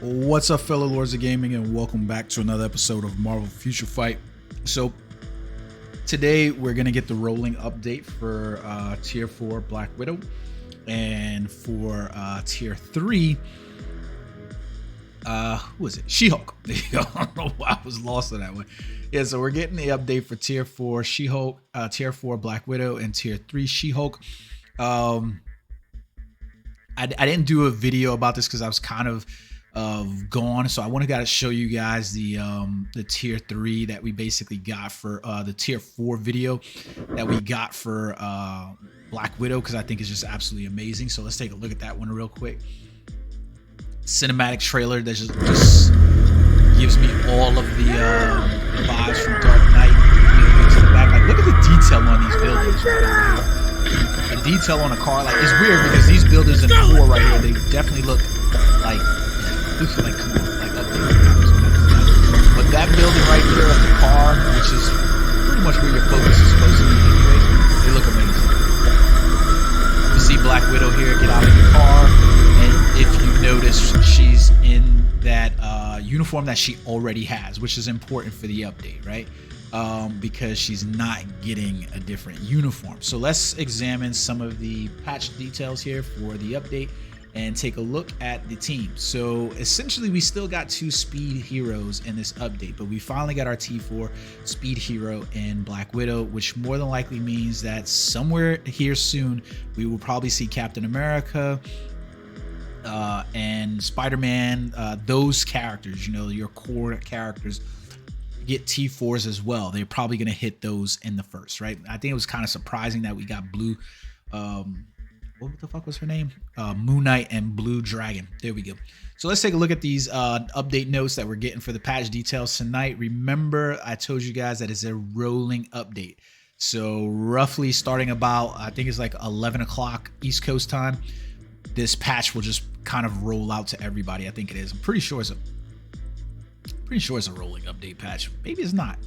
What's up, fellow lords of gaming, and welcome back to another episode of Marvel Future Fight. So today we're gonna get the rolling update for tier 4 Black Widow, and for tier 3 who is it? She-Hulk. There you go. I don't know why I was lost on that one. Yeah, so we're getting the update for tier 4 She-Hulk, tier 4 Black Widow, and tier 3 She-Hulk. I didn't do a video about this because I was kind of gone, so I want to show you guys the tier 3 that we basically got for the tier 4 video that we got for Black Widow, because I think it's just absolutely amazing. So let's take a look at that one real quick. Cinematic trailer that just gives me all of the vibes from Dark Knight. To the back, like, look at the detail on these buildings right now. The detail on a car, like, it's weird because these buildings in 4 right here, they definitely look like come on, like updated. But that building right here in the car, which is pretty much where your focus is supposed to be anyways, they look amazing. You see Black Widow here get out of the car, and if you notice, she's in that uniform that she already has, which is important for the update, right? Because she's not getting a different uniform. So let's examine some of the patch details here for the update and take a look at the team. So essentially we still got 2 speed heroes in this update, but we finally got our T4 speed hero in Black Widow, which more than likely means that somewhere here soon we will probably see Captain America and Spider-Man, those characters, you know, your core characters, get T4s as well. They're probably going to hit those in the first, right? I think it was kind of surprising that we got Blue, what the fuck was her name? Moon Knight and Blue Dragon. There we go. So let's take a look at these update notes that we're getting for the patch details tonight. Remember, I told you guys that it's a rolling update. So roughly starting about, I think it's like 11 o'clock East Coast time, this patch will just kind of roll out to everybody. I think it is. I'm pretty sure it's a rolling update patch. Maybe it's not.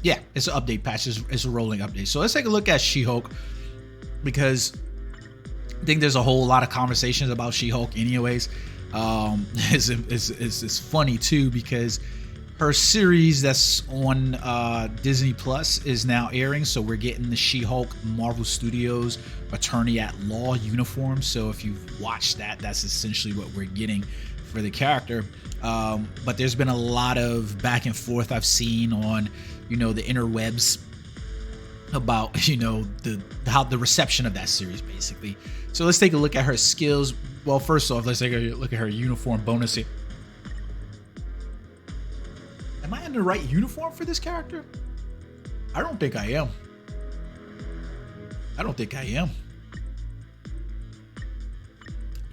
Yeah, it's an update patch. It's a rolling update. So let's take a look at She-Hulk, because I think there's a whole lot of conversations about She-Hulk anyways. It's funny too, because her series that's on Disney Plus is now airing. So we're getting the She-Hulk Marvel Studios Attorney at Law uniform. So if you've watched that, that's essentially what we're getting for the character. But there's been a lot of back and forth I've seen on, you know, the interwebs about, you know, how the reception of that series basically. So let's take a look at her skills. Well, first off, let's take a look at her uniform bonus here. Am I in the right uniform for this character? I don't think I am.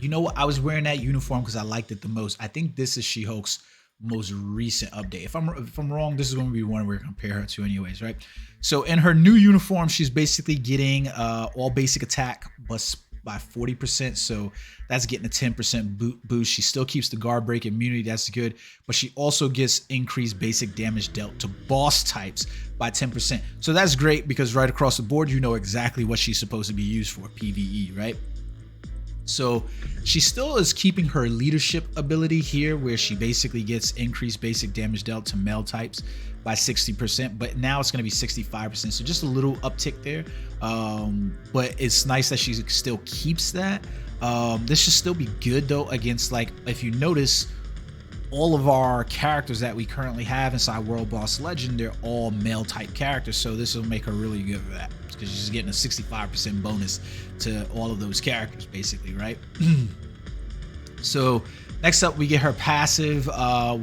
You know what? I was wearing that uniform because I liked it the most. I think this is She-Hulk's most recent update. If I'm wrong, this is going to be one we're going to compare her to anyways, right? So in her new uniform, she's basically getting all basic attack by 40%, so that's getting a 10% boost. She still keeps the guard break immunity, that's good, but she also gets increased basic damage dealt to boss types by 10%. So that's great, because right across the board you know exactly what she's supposed to be used for, PvE, right? So she still is keeping her leadership ability here, where she basically gets increased basic damage dealt to male types by 60%, but now it's going to be 65%, so just a little uptick there. But it's nice that she still keeps that. This should still be good though against, like, if you notice, all of our characters that we currently have inside World Boss Legend, they're all male type characters, so this will make her really good for that, because she's getting a 65% bonus to all of those characters basically, right? So next up we get her passive,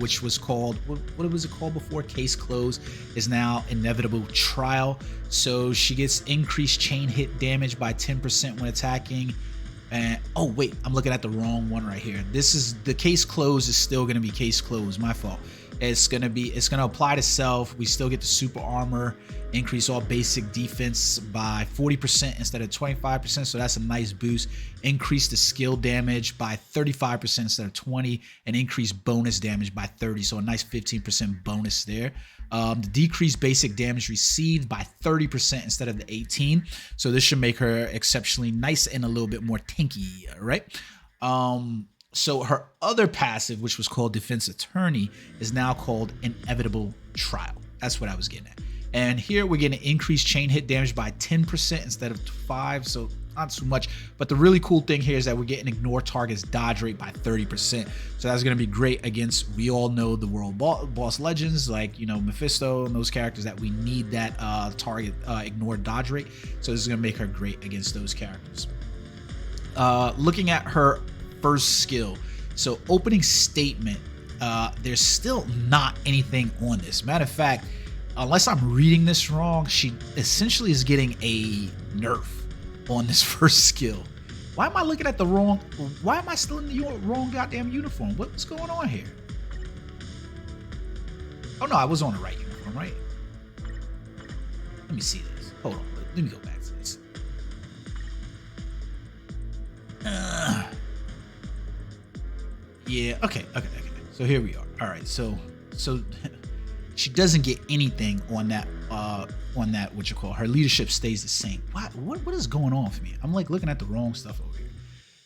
which was called, what was it called before? Case Close, is now Inevitable Trial. So she gets increased chain hit damage by 10% when attacking. And oh wait, I'm looking at the wrong one right here. This is the Case Close is still going to be Case Close, my fault. It's gonna apply to self. We still get the super armor, increase all basic defense by 40% instead of 25%, so that's a nice boost. Increase the skill damage by 35% instead of 20, and increase bonus damage by 30, so a nice 15% bonus there. The decreased basic damage received by 30% instead of the 18, so this should make her exceptionally nice and a little bit more tanky, right? So her other passive, which was called Defense Attorney, is now called Inevitable Trial. That's what I was getting at. And here we're getting increased chain hit damage by 10% instead of 5, so not too much. But the really cool thing here is that we're getting ignore target's dodge rate by 30%. So that's going to be great against, we all know, the world boss legends like, you know, Mephisto and those characters that we need that target ignore dodge rate. So this is going to make her great against those characters. Looking at her first skill, so opening statement, there's still not anything on this. Matter of fact, unless I'm reading this wrong, she essentially is getting a nerf on this first skill. Why am I looking at the wrong? Why am I still in the wrong goddamn uniform? What's going on here? Oh no, I was on the right uniform, right? Let me see this. Hold on, let me go back to this. Yeah, okay. So here we are. All right, so she doesn't get anything on that what you call, her leadership stays the same. What is going on for me? I'm like looking at the wrong stuff over here.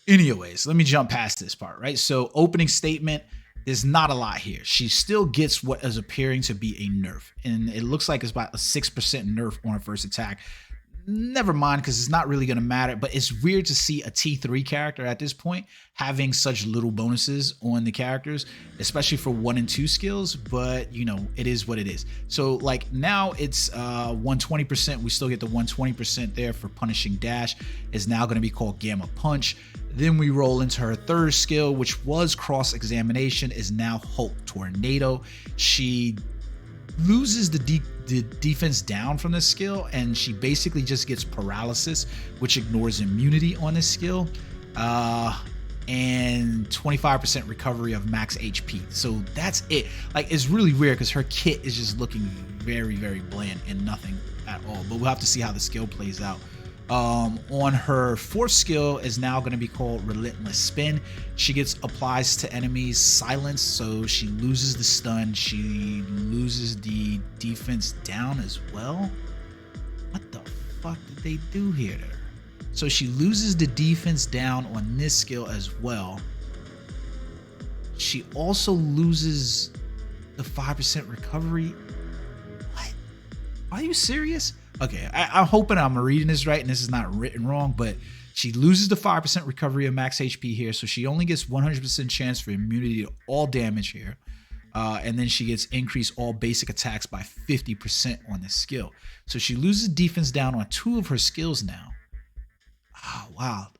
Anyways, let me jump past this part, right? So opening statement, there's not a lot here. She still gets what is appearing to be a nerf, and it looks like it's about a 6% nerf on her first attack. Never mind, because it's not really going to matter, but it's weird to see a T3 character at this point having such little bonuses on the characters, especially for 1 and 2 skills, but you know, it is what it is. So like now it's 120%. We still get the 120% there for punishing dash. Is now going to be called Gamma Punch. Then we roll into her third skill, which was cross examination, is now Hulk Tornado. She loses the defense down from this skill, and she basically just gets paralysis, which ignores immunity on this skill, and 25% recovery of max HP. So that's it. Like, it's really weird because her kit is just looking very, very bland and nothing at all, but we'll have to see how the skill plays out. On her fourth skill is now going to be called Relentless Spin. She applies to enemies silence, so she loses the stun, she loses the defense down as well. What the fuck did they do here to her? So she loses the defense down on this skill as well. She also loses the 5% recovery. What? Are you serious? Okay, I'm hoping I'm reading this right and this is not written wrong, but she loses the 5% recovery of max HP here, so she only gets 100% chance for immunity to all damage here. And then she gets increased all basic attacks by 50% on this skill. So she loses defense down on 2 of her skills now. Oh,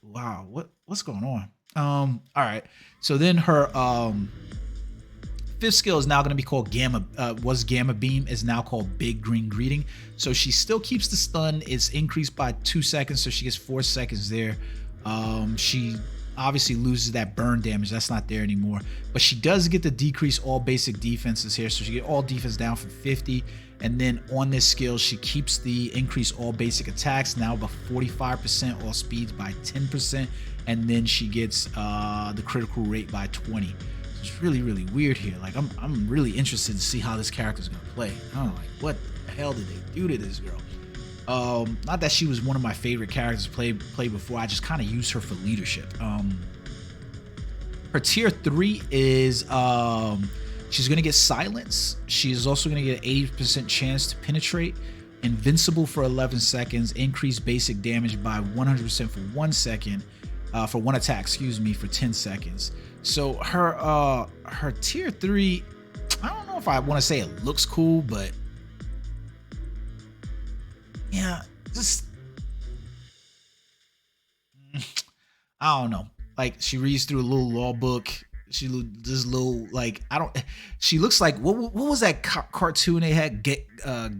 wow. What's going on? All right. So then her fifth skill is now going to be called Gamma Beam, is now called Big Green Greeting. So she still keeps the stun. It's increased by 2 seconds, so she gets 4 seconds there. She obviously loses that burn damage. That's not there anymore, but she does get to decrease all basic defenses here, so she get all defense down from 50. And then on this skill, she keeps the increase all basic attacks, now about 45%, all speeds by 10%, and then she gets the critical rate by 20. It's really, really weird here. Like, I'm really interested to see how this character's gonna play. I'm like, what the hell did they do to this girl? Not that she was one of my favorite characters to play before. I just kind of use her for leadership. Her tier 3 is she's gonna get silence. She's also gonna get an 80% chance to penetrate, invincible for 11 seconds, increased basic damage by 100% for 1 second, for 1 attack, for 10 seconds. So her tier 3, I don't know if I want to say it looks cool, but yeah, just I don't know. Like, she reads through a little law book. She this little, like, she looks like what was that cartoon they had,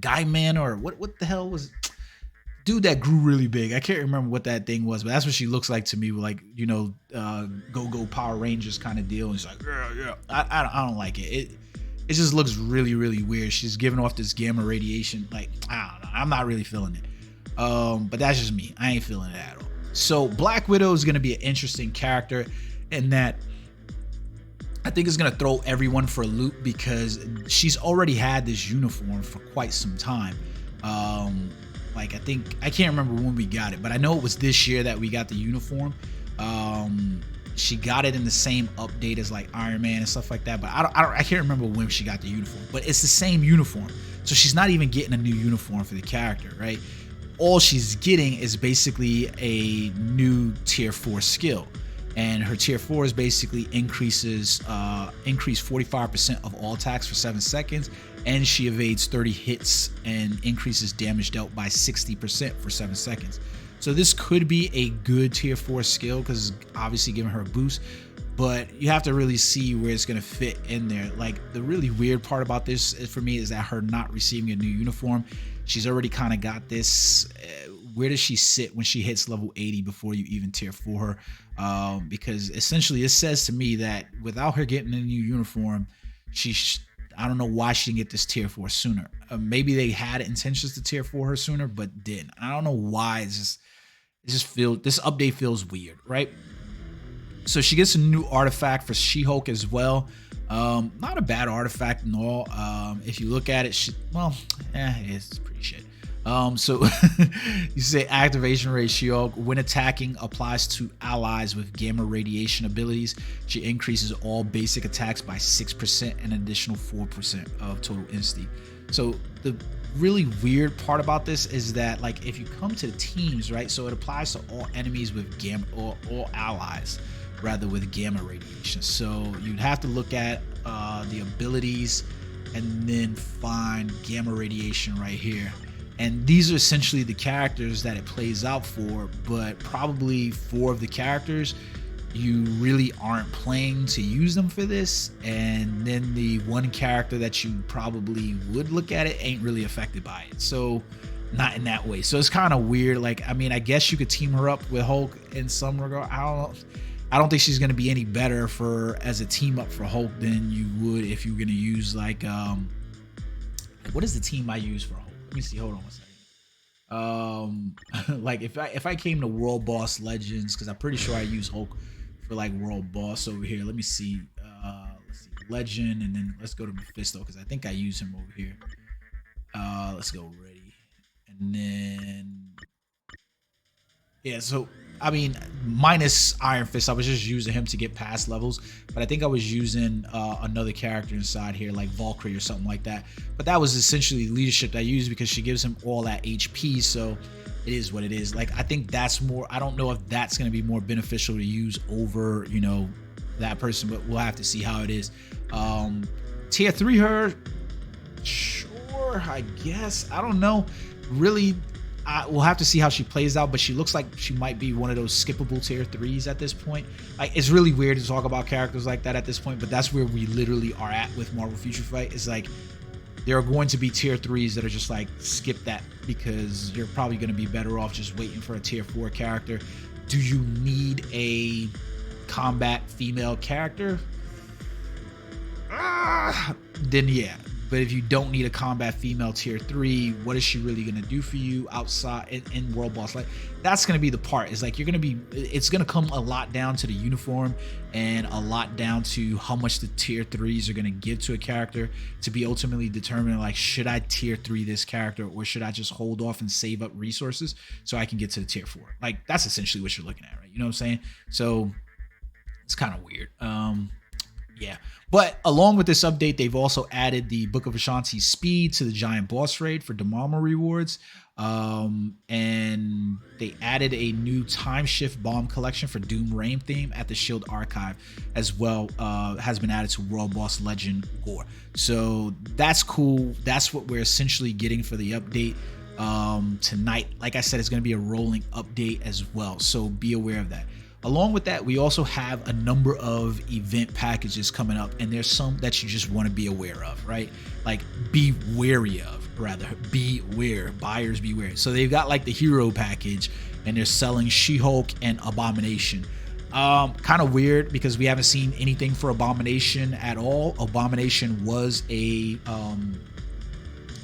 Guy Man, or what the hell was dude that grew really big? I can't remember what that thing was, but that's what she looks like to me. Like, you know, Go Power Rangers kind of deal. And it's like, yeah. I don't like it. it just looks really, really weird. She's giving off this gamma radiation. Like, I don't know. I'm not really feeling it. But that's just me. I ain't feeling it at all. So Black Widow is going to be an interesting character in that I think it's going to throw everyone for a loop because she's already had this uniform for quite some time. Like, I can't remember when we got it, but I know it was this year that we got the uniform. She got it in the same update as like Iron Man and stuff like that, but I can't remember when she got the uniform, but it's the same uniform. So she's not even getting a new uniform for the character, right? All she's getting is basically a new tier 4 skill, and her tier 4 is basically increase 45% of all attacks for 7 seconds, and she evades 30 hits and increases damage dealt by 60% for 7 seconds. So this could be a good tier 4 skill because obviously giving her a boost, but you have to really see where it's going to fit in there. Like, the really weird part about this for me is that her not receiving a new uniform, she's already kind of got this. Where does she sit when she hits level 80 before you even tier 4 her? Because essentially it says to me that without her getting a new uniform, I don't know why she didn't get this tier 4 sooner. Maybe they had intentions to tier 4 her sooner, but didn't. I don't know why. It just feels, this update feels weird, right? So she gets a new artifact for She-Hulk as well. Not a bad artifact and all. If you look at it, it's pretty shit. So you say activation rate She-Hulk when attacking applies to allies with gamma radiation abilities. She increases all basic attacks by 6% and an additional 4% of total insti. So the really weird part about this is that, like, if you come to the teams, right, so it applies to all enemies with gamma, or all allies rather, with gamma radiation. So you'd have to look at the abilities and then find gamma radiation right here. And these are essentially the characters that it plays out for, but probably 4 of the characters you really aren't playing to use them for this, and then the one character that you probably would look at it ain't really affected by it. So not in that way. So it's kind of weird. Like, I mean, I guess you could team her up with Hulk in some regard. I don't think she's going to be any better as a team up for Hulk than you would if you were going to use like what is the team I use for Hulk? Let me see. Hold on a second. Like if I came to World Boss Legends, because I'm pretty sure I use Hulk for like World Boss over here. Let me see. Let's see, Legend, and then let's go to Mephisto because I think I use him over here. Let's go ready, and then yeah. So I mean, minus Iron Fist, I was just using him to get past levels, but I think I was using another character inside here, like Valkyrie or something like that. But that was essentially leadership that I used because she gives him all that HP, so it is what it is. Like, I think that's more, I don't know if that's going to be more beneficial to use over, you know, that person, but we'll have to see how it is. Tier 3 her, sure, I guess. I don't know. Really, we'll have to see how she plays out, but she looks like she might be one of those skippable tier 3s at this point. Like, it's really weird to talk about characters like that at this point, but that's where we literally are at with Marvel Future Fight. It's like there are going to be tier 3s that are just like, skip that, because you're probably going to be better off just waiting for a tier 4 character. Do you need a combat female character? Then yeah. But if you don't need a combat female tier 3, what is she really going to do for you outside in World Boss? Like, that's going to be the part. It's like it's going to come a lot down to the uniform and a lot down to how much the tier 3s are going to give to a character to be ultimately determined, like, should I tier 3 this character, or should I just hold off and save up resources so I can get to the tier 4? Like, that's essentially what you're looking at, right? You know what I'm saying? So it's kind of weird. Yeah, but along with this update, they've also added the Book of Ashanti's speed to the giant boss raid for Dormammu rewards, and they added a new time shift bomb collection for Doom Reign theme at the Shield Archive as well. Has been added to World Boss Legend Gore, so that's cool. That's what we're essentially getting for the update tonight. Like I said, it's going to be a rolling update as well, so be aware of that. Along with that, we also have a number of event packages coming up, and there's some that you just want to be aware of, right? Like, be wary of, rather. Beware. Buyers beware. So they've got like the hero package, and they're selling She-Hulk and Abomination. Kind of weird because we haven't seen anything for Abomination at all. Abomination was a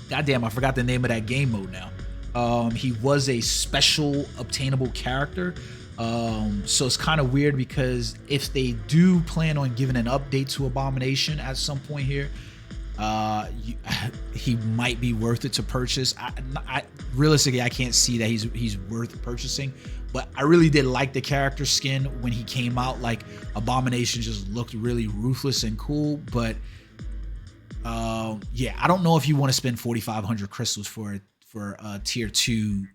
goddamn, I forgot the name of that game mode now. He was a special obtainable character. So it's kind of weird because if they do plan on giving an update to Abomination at some point here, he might be worth it to purchase. Realistically, I can't see that he's worth purchasing, but I really did like the character skin when he came out. Like, Abomination just looked really ruthless and cool. But yeah, I don't know if you want to spend 4,500 crystals for tier 2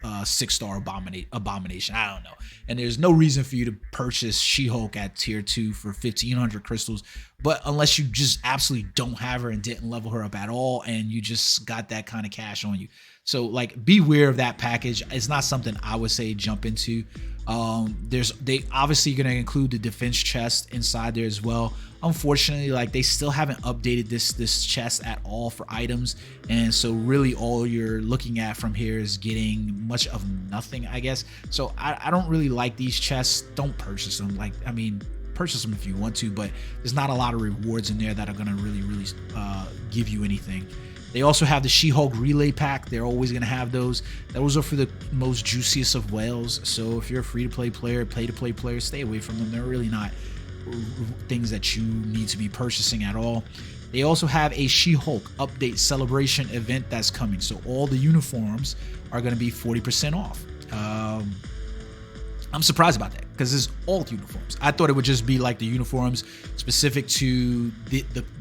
6-star Abomination. I don't know. And there's no reason for you to purchase She-Hulk at tier 2 for 1,500 crystals, but unless you just absolutely don't have her and didn't level her up at all and you just got that kind of cash on you. So, like, beware of that package. It's not something I would say jump into. They obviously going to include the defense chest inside there as well. Unfortunately, like, they still haven't updated this chest at all for items, and so really all you're looking at from here is getting much of nothing, I guess. So I don't really like these chests. Don't purchase them. Like, I mean, purchase them if you want to, but there's not a lot of rewards in there that are going to really give you anything. They also have the She-Hulk relay pack. They're always going to have those. Those are for the most juiciest of whales. So if you're a free-to-play player, pay-to-play player, stay away from them. They're really not things that you need to be purchasing at all. They also have a She-Hulk update celebration event that's coming. So all the uniforms are going to be 40% off. I'm surprised about that because it's all uniforms. I thought it would just be like the uniforms specific to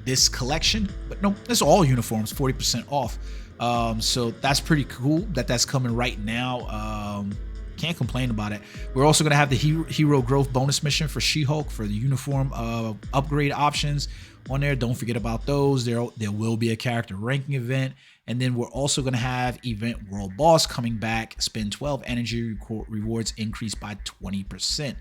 this collection, but no, it's all uniforms, 40% off. So that's pretty cool that that's coming right now. Can't complain about it. We're also going to have the hero growth bonus mission for She-Hulk for the uniform upgrade options on there. Don't forget about those. There will be a character ranking event. And then we're also going to have event world boss coming back. Spend 12 energy rewards increased by 20%.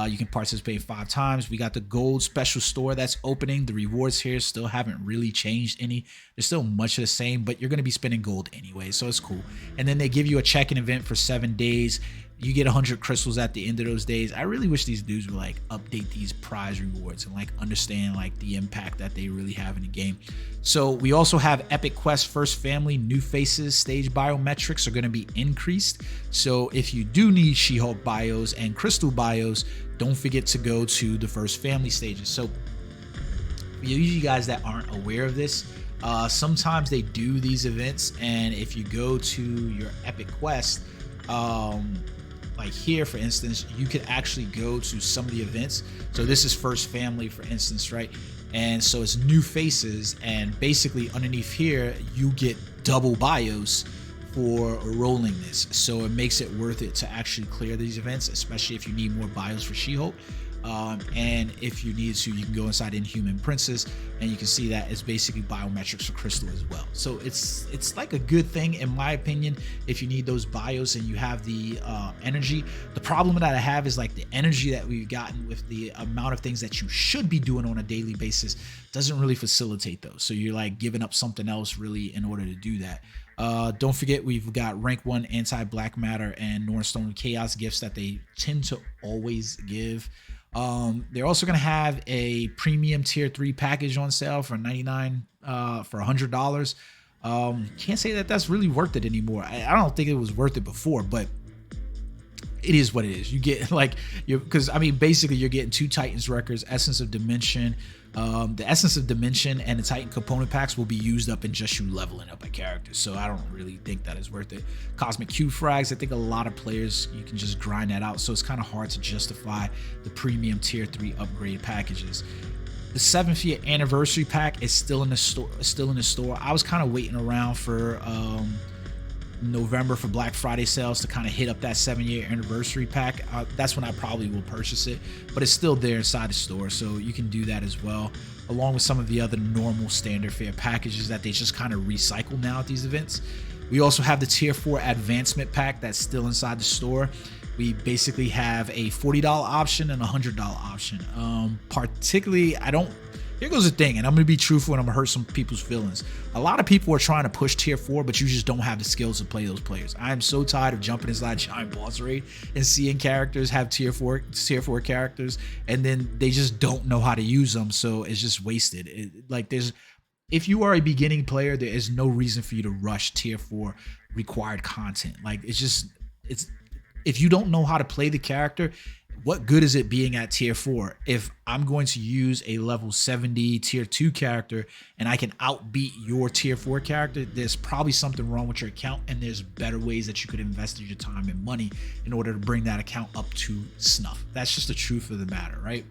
You can participate 5 times. We got the gold special store that's opening. The rewards here still haven't really changed any. They're still much the same, but you're going to be spending gold anyway, so it's cool. And then they give you a check-in event for 7 days. You get 100 crystals at the end of those days. I really wish these dudes would like update these prize rewards and like understand like the impact that they really have in the game. So we also have Epic Quest First Family new faces. Stage biometrics are going to be increased. So if you do need She-Hulk bios and crystal bios, don't forget to go to the First Family stages. So for you guys that aren't aware of this, sometimes they do these events, and if you go to your Epic Quest, like here, for instance, you could actually go to some of the events. So this is First Family, for instance, right? And so it's new faces, and basically underneath here, you get double bios for rolling this. So it makes it worth it to actually clear these events, especially if you need more bios for She-Hulk. And if you need to, you can go inside Inhuman Princess, and you can see that it's basically biometrics for Crystal as well. So it's like a good thing, in my opinion, if you need those bios and you have the energy. The problem that I have is like the energy that we've gotten with the amount of things that you should be doing on a daily basis doesn't really facilitate those. So you're like giving up something else really in order to do that. Don't forget, we've got rank 1 anti-black matter and Northstone chaos gifts that they tend to always give. They're also going to have a premium tier 3 package on sale for $99 for $100. Can't say that that's really worth it anymore. I don't think it was worth it before, but it is what it is. You get like, because I mean, basically you're getting 2 Titans records, Essence of Dimension. The Essence of Dimension and the Titan component packs will be used up in just you leveling up a character. So I don't really think that is worth it. Cosmic Q frags, I think a lot of players, you can just grind that out. So it's kind of hard to justify the premium tier 3 upgrade packages. The 7th year anniversary pack is still in the store. I was kind of waiting around for November for Black Friday sales to kind of hit up that 7-year anniversary pack. That's when I probably will purchase it, but it's still there inside the store, so you can do that as well, along with some of the other normal standard fare packages that they just kind of recycle now at these events. We also have the tier 4 advancement pack that's still inside the store. We basically have a $40 option and a $100 option. Particularly, I don't Here goes the thing, and I'm gonna be truthful and I'm gonna hurt some people's feelings. A lot of people are trying to push tier 4, but you just don't have the skills to play those players. I am so tired of jumping inside giant boss raid and seeing characters have tier 4 characters, and then they just don't know how to use them, so it's just wasted. If you are a beginning player, there is no reason for you to rush tier 4 required content. Like, it's if you don't know how to play the character, what good is it being at tier 4 if I'm going to use a level 70 tier 2 character and I can outbeat your tier 4 character? There's probably something wrong with your account, and there's better ways that you could invest your time and money in order to bring that account up to snuff. That's just the truth of the matter, right?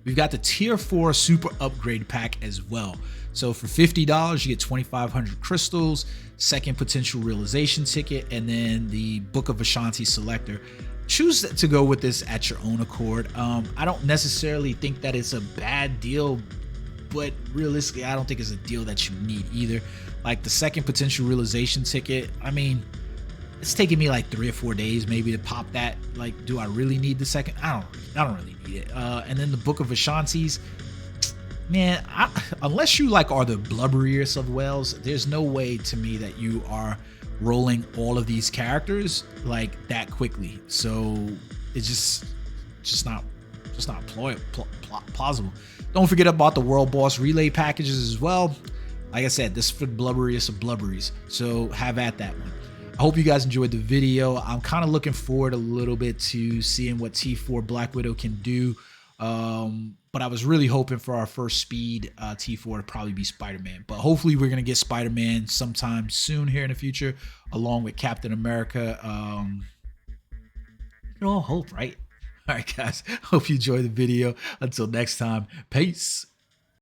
We've got the tier 4 super upgrade pack as well. So for $50, you get 2,500 crystals, second potential realization ticket, and then the Book of Ashanti selector. Choose to go with this at your own accord. I don't necessarily think that it's a bad deal, but realistically, I don't think it's a deal that you need either. Like the second potential realization ticket, I mean, it's taking me like 3 or 4 days maybe to pop that. Like, do I really need the second? I don't really need it. And then the Book of Ashantis, man, unless you like are the blubberiest of whales, there's no way to me that you are rolling all of these characters like that quickly. So it's just not plausible. Don't forget about the world boss relay packages as well. Like I said, this is for the blubberiest of blubberies, so have at that one. I hope you guys enjoyed the video. I'm kind of looking forward a little bit to seeing what T4 Black Widow can do. But I was really hoping for our first speed T4 to probably be Spider-Man. But hopefully we're going to get Spider-Man sometime soon here in the future, along with Captain America. You can all hope, right? All right, guys. Hope you enjoyed the video. Until next time, peace.